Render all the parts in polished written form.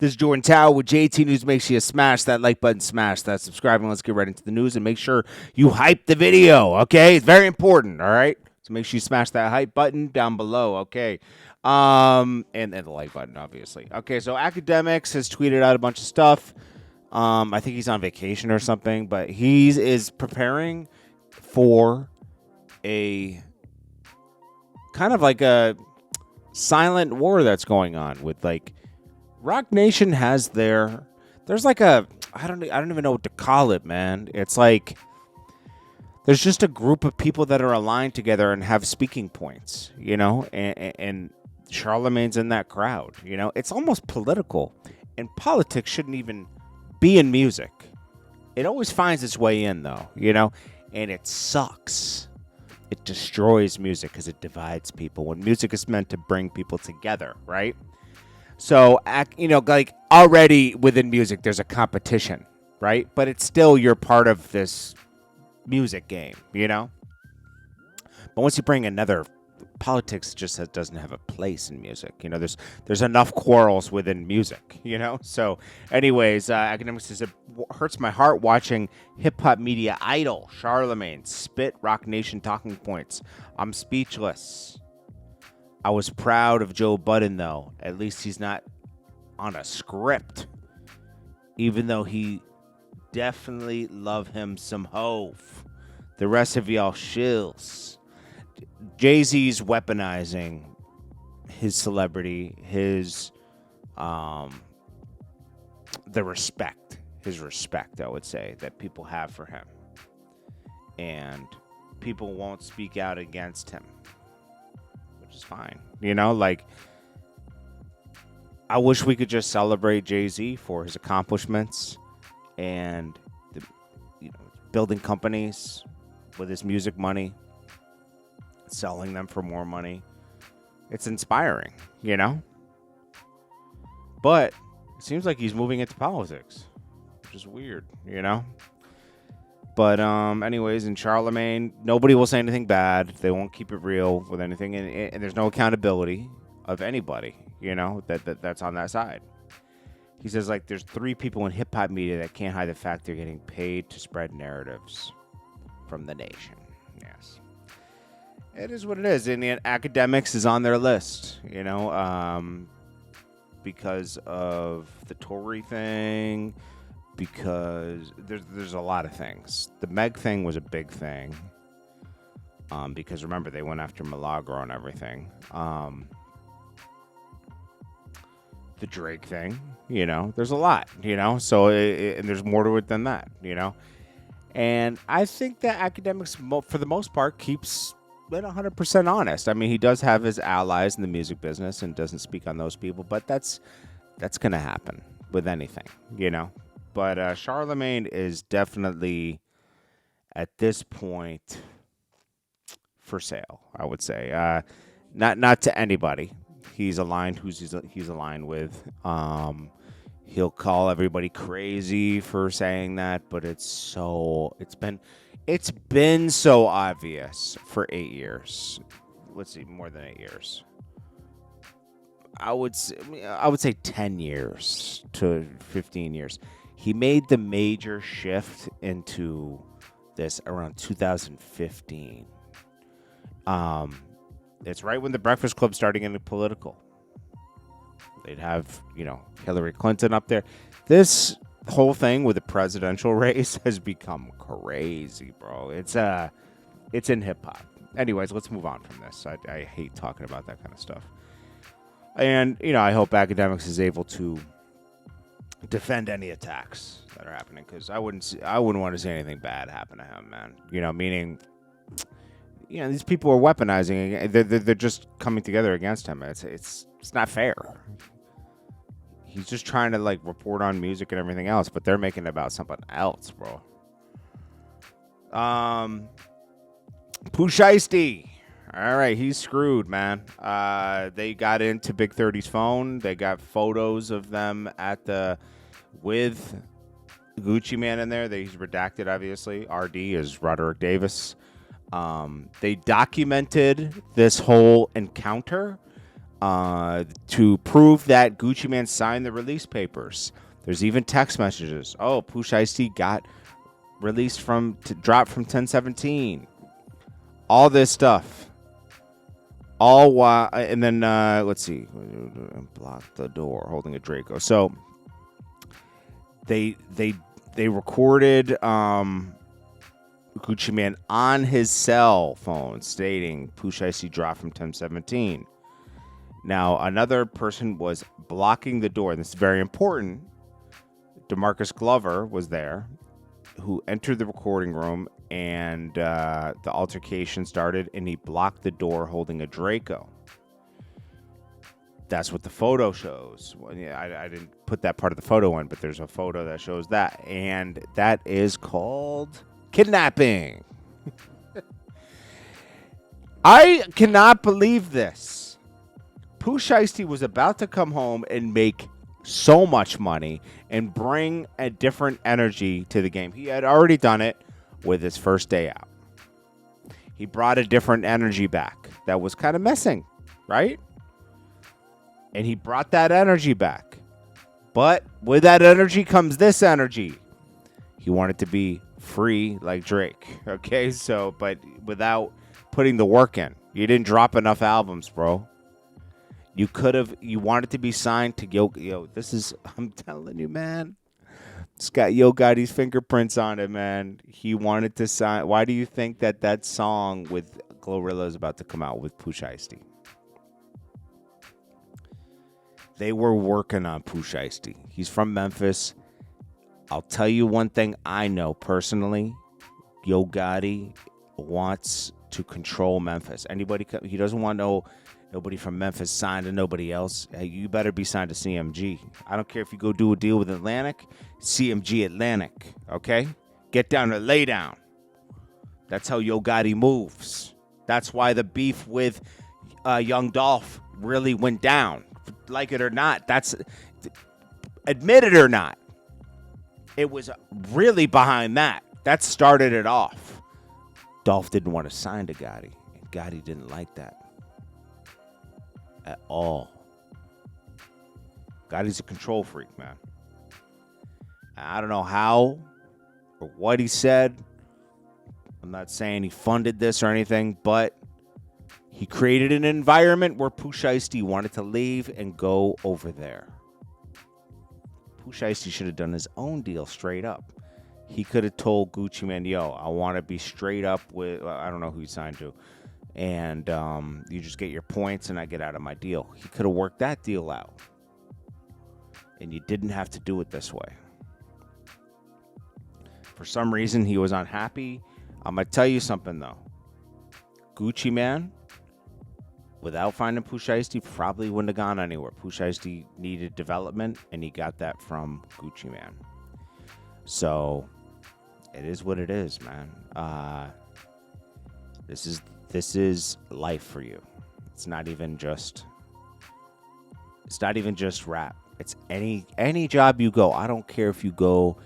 This is Jordan Tower with JT News. Make sure you smash that like button, smash that subscribe, and let's get right into the news. And make sure you hype the video, okay? It's very important, all right? So make sure you smash that hype button down below, okay? And the like button, obviously. Okay, so Akademiks has tweeted out a bunch of stuff. I think he's on vacation or something, but he is preparing for a kind of like a silent war that's going on with like Roc Nation has there's like a I don't even know what to call it, man. It's like there's just a group of people that are aligned together and have speaking points, you know, and Charlamagne's in that crowd, you know. It's almost political, and politics shouldn't even be in music. It always finds its way in, though, you know, and it sucks. It destroys music because it divides people when music is meant to bring people together, right? So, you know, like already within music, there's a competition, right? But it's still you're part of this music game, you know? But once you bring another, politics just doesn't have a place in music. You know, there's enough quarrels within music, you know? So, anyways, Akademiks says it hurts my heart watching hip-hop media idol Charlamagne spit Roc Nation talking points. I'm speechless. I was proud of Joe Budden, though. At least he's not on a script. Even though he definitely love him some Hove. The rest of y'all shills. Jay-Z's weaponizing his celebrity, his the respect, I would say, that people have for him. And people won't speak out against him. Is fine, you know, like I wish we could just celebrate Jay-Z for his accomplishments and building companies with his music money, selling them for more money. It's inspiring, you know, but it seems like he's moving into politics, which is weird, you know. But anyways, in Charlamagne, nobody will say anything bad. They won't keep it real with anything, and there's no accountability of anybody, you know, that's on that side. He says, like, there's 3 people in hip-hop media that can't hide the fact they're getting paid to spread narratives from the nation. Yes. It is what it is, and Akademiks is on their list, you know, because of the Tory thing, because there's a lot of things. The Meg thing was a big thing, because remember they went after Milagro and everything. The Drake thing, you know, there's a lot, you know, so and there's more to it than that, you know. And I think that Akademiks, for the most part, keeps it 100% honest. I mean, he does have his allies in the music business and doesn't speak on those people, but that's gonna happen with anything, you know. But Charlamagne is definitely, at this point, for sale, I would say. Not to anybody. He's aligned he's aligned with. He'll call everybody crazy for saying that, but it's been so obvious for 8 years. Let's see, more than 8 years. I would say 10 years to 15 years. He made the major shift into this around 2015. It's right when the Breakfast Club started getting political. They'd have, you know, Hillary Clinton up there. This whole thing with the presidential race has become crazy, bro. It's in hip hop. Anyways, let's move on from this. I hate talking about that kind of stuff. And, you know, I hope Akademiks is able to defend any attacks that are happening, because I wouldn't want to see anything bad happen to him, man. You know, meaning, you know, these people are weaponizing. They're just coming together against him. It's not fair. He's just trying to like report on music and everything else, but they're making it about something else, bro. Pusheysti. All right, he's screwed, man. They got into Big 30's phone. They got photos of them with Gucci Man in there. He's redacted, obviously. RD is Roderick Davis. They documented this whole encounter to prove that Gucci Mane signed the release papers. There's even text messages. Oh, Pusheysti got released dropped from 1017. All this stuff. All while, and then let's see, block the door, holding a Draco. So they recorded Gucci Mane on his cell phone stating Pusheysti dropped from 1017. Now another person was blocking the door, and this is very important. DeMarcus Glover was there, who entered the recording room, and the altercation started, and he blocked the door holding a Draco. That's what the photo shows. Well, yeah, I didn't put that part of the photo in, but there's a photo that shows that, and that is called Kidnapping. I cannot believe this. Pusheysti was about to come home and make so much money and bring a different energy to the game. He had already done it with his first day out. He brought a different energy back that was kind of missing, right? And he brought that energy back. But with that energy comes this energy. He wanted to be free like Drake. Okay, so, but without putting the work in. You didn't drop enough albums, bro. You wanted to be signed to Yo, this is, I'm telling you, man. It's got Yo Gotti's fingerprints on it, man. He wanted to sign. Why do you think that song with Glorilla is about to come out with Pusheysti? They were working on Pusheysti. He's from Memphis. I'll tell you one thing I know personally. Yo Gotti wants to control Memphis. He doesn't want nobody from Memphis signed to nobody else. Hey, you better be signed to CMG. I don't care if you go do a deal with Atlantic. CMG Atlantic, okay? Get down or lay down. That's how Yo Gotti moves. That's why the beef with Young Dolph really went down. Like it or not, admit it or not, it was really behind that. That started it off. Dolph didn't want to sign to Gotti, and Gotti didn't like that at all. Gotti's a control freak, man. I don't know how or what he said. I'm not saying he funded this or anything, but he created an environment where Pusheysti wanted to leave and go over there. Pusheysti should have done his own deal straight up. He could have told Gucci Mane, yo, I want to be straight up with, I don't know who he signed to, and you just get your points and I get out of my deal. He could have worked that deal out. And you didn't have to do it this way. For some reason, he was unhappy. I'm going to tell you something, though. Gucci Mane, without finding Pusheysti, probably wouldn't have gone anywhere. Pusheysti needed development, and he got that from Gucci Mane. So, it is what it is, man. This is life for you. It's not even just rap. It's any job you go. I don't care if you go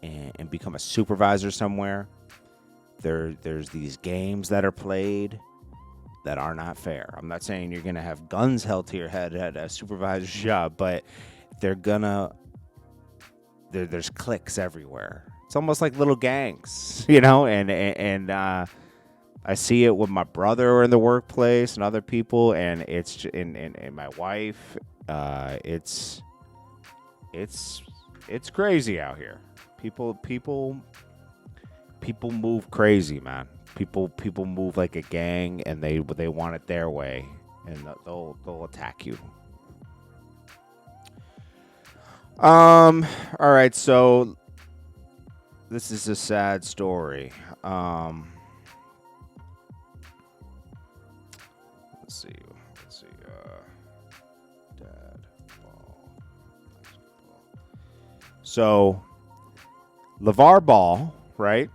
and become a supervisor somewhere. There's these games that are played that are not fair. I'm not saying you're gonna have guns held to your head at a supervisor's job, but there's cliques everywhere. It's almost like little gangs, you know. And I see it with my brother in the workplace and other people, and it's and my wife. It's crazy out here. People move crazy, man. People move like a gang, and they want it their way, and they'll attack you. All right, so this is a sad story. Let's see. Dad ball. So, LeVar Ball, right?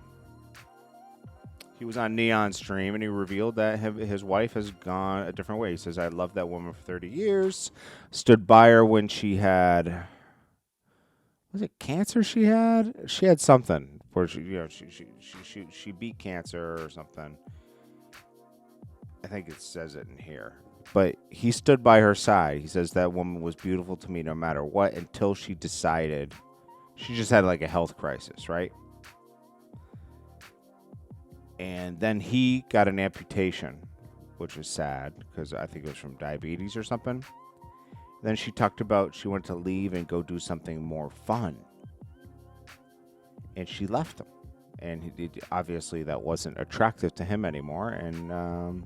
He was on Neon's stream, and he revealed that his wife has gone a different way. He says, I loved that woman for 30 years. Stood by her when she had... Was it cancer she had? She had something where she beat cancer or something. I think it says it in here. But he stood by her side. He says that woman was beautiful to me no matter what until she decided she just had like a health crisis, right? And then he got an amputation, which is sad because I think it was from diabetes or something. Then she talked about she wanted to leave and go do something more fun. And she left him. And obviously that wasn't attractive to him anymore. And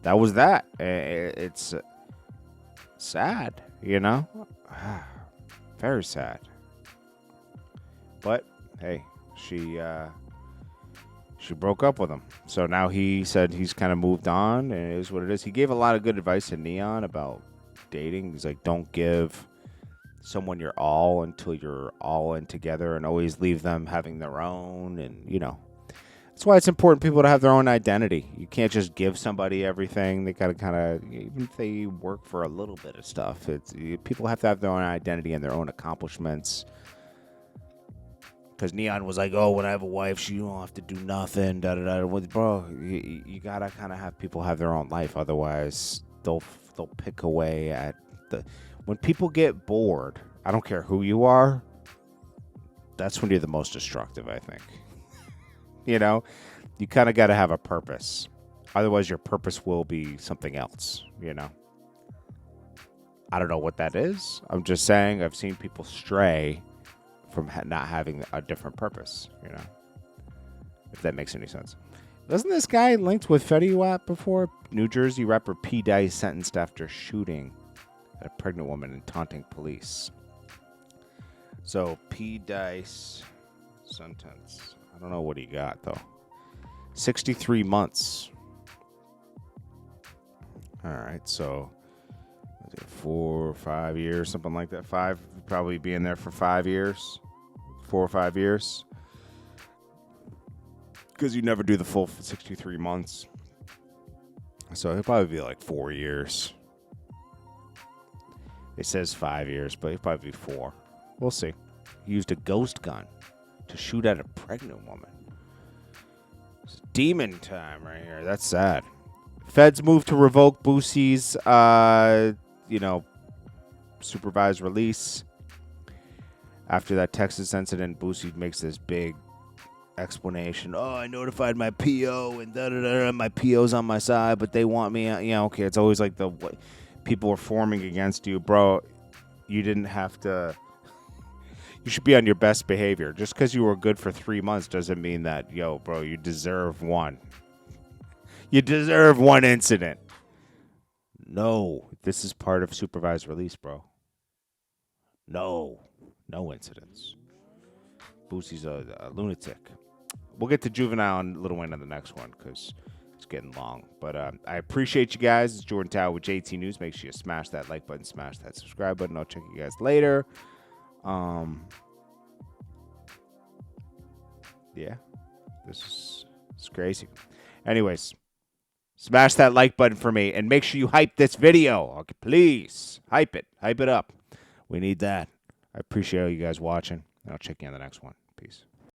that was that. It's sad, you know? Very sad. But, hey, she broke up with him. So now he said he's kind of moved on, and it is what it is. He gave a lot of good advice to Neon about dating. He's like, don't give someone your all until you're all in together, and always leave them having their own. And, you know, that's why it's important people to have their own identity. You can't just give somebody everything. They got to kind of, even if they work for a little bit of stuff, people have to have their own identity and their own accomplishments. Because Neon was like, oh, when I have a wife, she don't have to do nothing, da-da-da. Well, bro, you got to kind of have people have their own life. Otherwise, they'll pick away at the... When people get bored, I don't care who you are, that's when you're the most destructive, I think. You know? You kind of got to have a purpose. Otherwise, your purpose will be something else, you know? I don't know what that is. I'm just saying I've seen people stray from not having a different purpose, you know, if that makes any sense. Wasn't this guy linked with Fetty Wap before? New Jersey rapper P. Dice sentenced after shooting at a pregnant woman and taunting police. So P. Dice sentence. I don't know what he got, though. 63 months. All right, so 4 or 5 years, something like that. Probably being there for 5 years, 4 or 5 years, because you never do the full 63 months. So it'll probably be like 4 years. It says 5 years, but it'll probably be 4. We'll see. He used a ghost gun to shoot at a pregnant woman. It's demon time right here. That's sad. Feds move to revoke Boosie's, supervised release. After that Texas incident, Boosie makes this big explanation. Oh, I notified my PO and da-da-da. My PO's on my side, but they want me. Okay, it's always like people are forming against you. Bro, you didn't have to. You should be on your best behavior. Just because you were good for 3 months doesn't mean that, bro, you deserve one. You deserve one incident. No, this is part of supervised release, bro. No incidents. Boosie's a lunatic. We'll get to Juvenile and Lil Wayne on the next one because it's getting long. But I appreciate you guys. It's Jordan Tower with JT News. Make sure you smash that like button, smash that subscribe button. I'll check you guys later. Yeah, it's crazy. Anyways, smash that like button for me and make sure you hype this video. Okay, please hype it up. We need that. I appreciate all you guys watching, and I'll check you on the next one. Peace.